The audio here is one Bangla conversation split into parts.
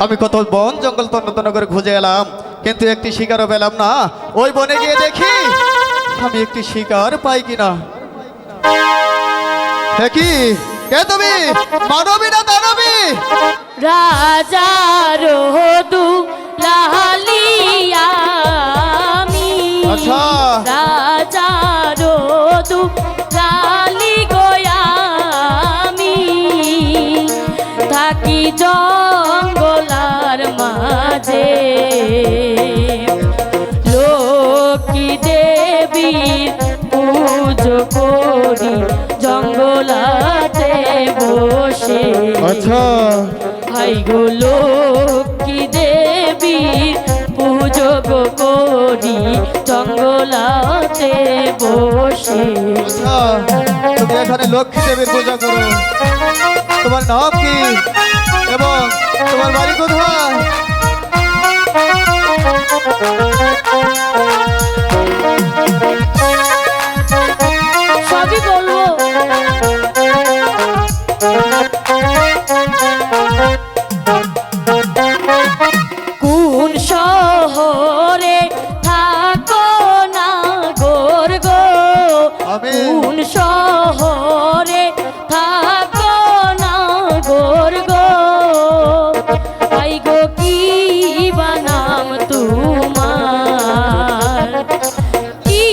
আমি কত বন জঙ্গল তন্ন তন্ন করে খুঁজে এলাম, কিন্তু একটি শিকারও পেলাম না। ওই বনে গিয়ে দেখি আমি একটি শিকার পাই কিনা। হে কি, কে তুমি? মানবী না দানবী? রাজা রোদু লাহালিয়া আমি। আচ্ছা। রাজা রোদু লালি গোয়ামি, থাকি জঙ্গলার মাঝে। লক্ষ্মী দেবীর পুজো করি জঙ্গলাতে বসে। আচ্ছা। হাই গো লক্ষ্মী দেবীর পুজো করি জঙ্গলাতে বসে। আচ্ছা, তুমি এখানে লক্ষ্মী দেবীর পূজা করো। তোমার নাম কি এবং তোমার বাড়ি কোথায়? সবই বলবো। কোন শহরে থাকো না গোর গো? কোন শহরে থাকো না গোর গো? আই গো কি বানাম তোমার, কি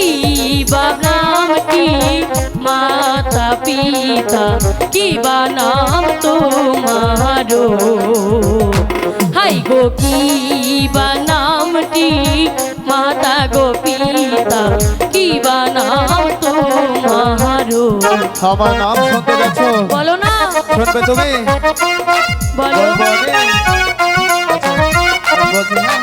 বানাম কি মাতা পিতা, কি বানাম তোমারো? হাই গো কি বানামটি মাতা গো পিতা, কি বানাম তোমারো? আমার নাম শুনতে যাচ্ছ? বলো না। শুনবে তুমি? বলো। বলবো আমি? আচ্ছা, বলছি হ্যাঁ।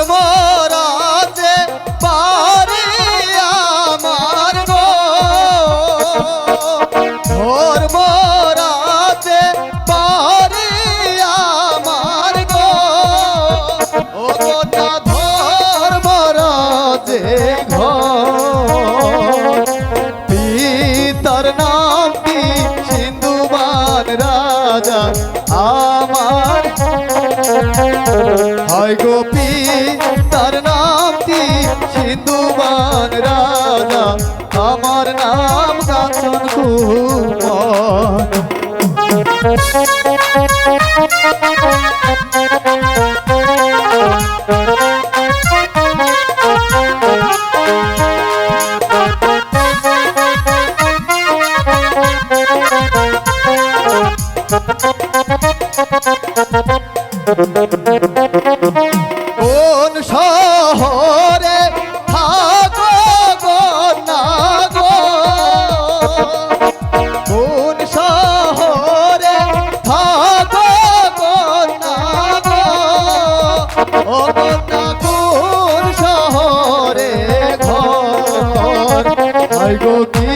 ধর্মরাজে পারে আমার গো, ধর্মরাজে পারে আমার গো। ও গোটা ধর্মরাজে ঘর, পিতার নামটি সিন্ধুবান রাজা আমার। হায় গোপী তার নামটি সিন্ধুবান রাজা, আমার নাম কাঞ্চন কুমার। কোন শহরে থাকো গো না গো? কোন শহরে থাকো গো না গো? ও না কোন শহরে ঘর? হাই গো কি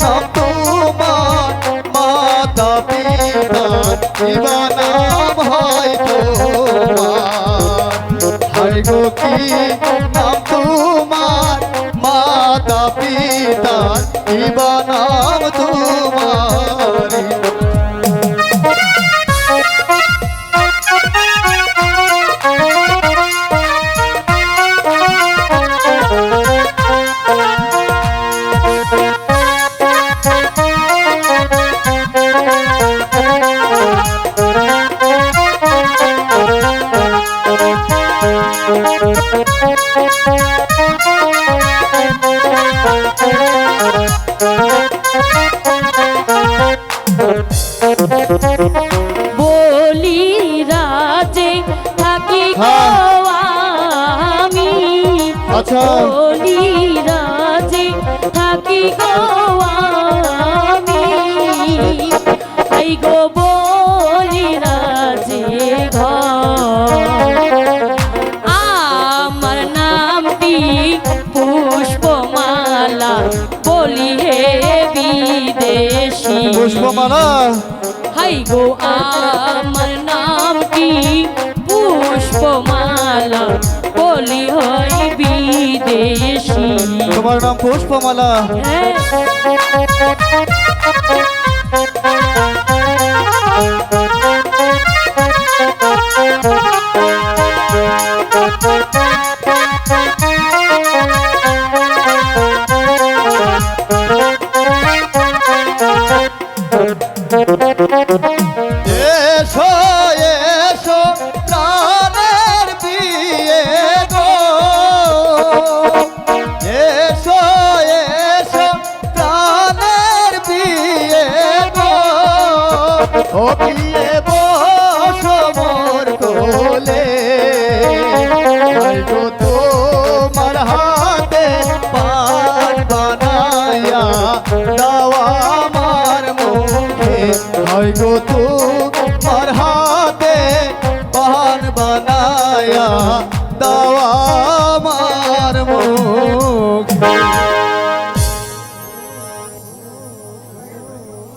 নাম তোমার মাতা পিতার, কি নাম হয় তোমার? হাই গো কি নাম তোমার মাতা পিতার, কি নাম তোমার? বলি রাজে থাকি গো আমি। আচ্ছা। বলি রাজে থাকি গো আমি। আই গো বলি রাজে ঘর, আমার নামটি পুষ্পমালা বলি হে বিদেশি। পুষ্পমালা? হাই গো আমার নাম কি বলি হয় বিদেশি। তোমার নাম পুষ্পমালা। হ্যাঁ। এসো এসো প্রাণের বিয়ে গো, এসো এসো প্রাণের বিয়ে গো, ও বিয়ে বসো মোর কোলে, গো তোমার হাতে পান বানায়া দাওয়া আমার মুখে, হয় গো তোমার হাতে পান বানায়া দাওয়া